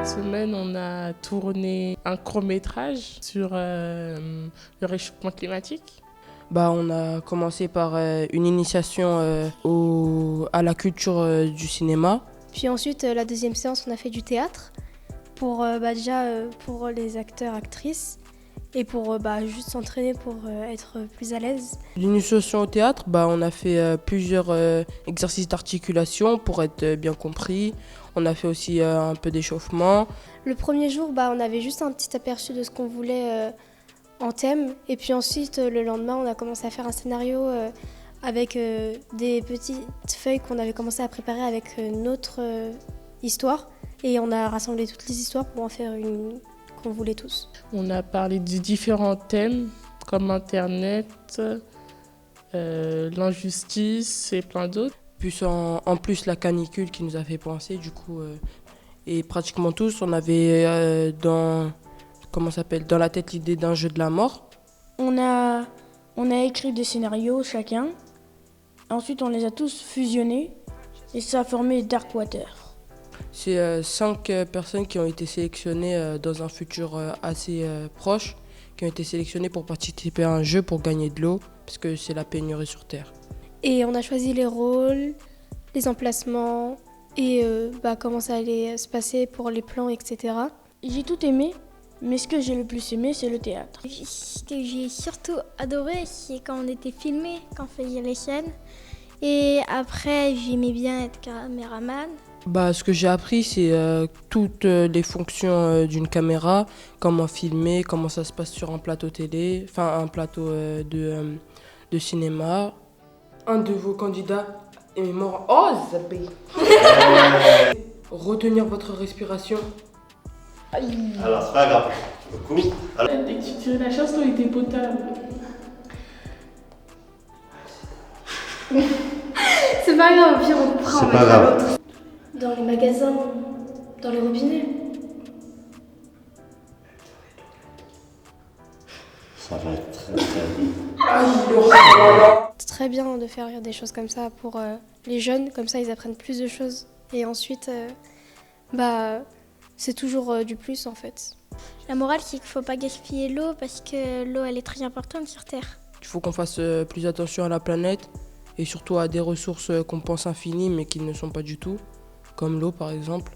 Cette semaine, on a tourné un court-métrage sur le réchauffement climatique. On a commencé par une initiation à la culture du cinéma. Puis ensuite, la deuxième séance, on a fait du théâtre pour pour les acteurs, actrices et pour juste s'entraîner pour être plus à l'aise. L'initiation au théâtre, on a fait plusieurs exercices d'articulation pour être bien compris. On a fait aussi un peu d'échauffement. Le premier jour, on avait juste un petit aperçu de ce qu'on voulait en thème. Et puis ensuite, le lendemain, on a commencé à faire un scénario avec des petites feuilles qu'on avait commencé à préparer avec notre histoire. Et on a rassemblé toutes les histoires pour en faire une qu'on voulait tous. On a parlé de différents thèmes comme Internet, l'injustice et plein d'autres. Puis en plus la canicule qui nous a fait penser du coup. Et pratiquement tous, on avait dans la tête l'idée d'un jeu de la mort. On a écrit des scénarios chacun. Ensuite, on les a tous fusionnés et ça a formé Darkwater. C'est 5 personnes qui ont été sélectionnées dans un futur assez proche, qui ont été sélectionnées pour participer à un jeu pour gagner de l'eau, parce que c'est la pénurie sur Terre. Et on a choisi les rôles, les emplacements et comment ça allait se passer pour les plans, etc. J'ai tout aimé, mais ce que j'ai le plus aimé, c'est le théâtre. Ce que j'ai surtout adoré, c'est quand on était filmés, quand on faisait les scènes. Et après, j'aimais bien être caméraman. Ce que j'ai appris, c'est toutes les fonctions d'une caméra, comment filmer, comment ça se passe sur un plateau télé, un plateau de cinéma. Un de vos candidats est mort. Oh, zappé. Retenir votre respiration. Alors, c'est pas grave. Du coup, Dès que tu tirais la chasse, l'eau était potable. C'est pas grave, au pire on prend. c'est pas grave. Dans les magasins, dans les robinets. Ça va être très bien. C'est très bien de faire des choses comme ça pour les jeunes, comme ça ils apprennent plus de choses. Et ensuite, c'est toujours du plus en fait. La morale, c'est qu'il ne faut pas gaspiller l'eau parce que l'eau, elle est très importante sur Terre. Il faut qu'on fasse plus attention à la planète et surtout à des ressources qu'on pense infinies mais qui ne sont pas du tout, comme l'eau par exemple.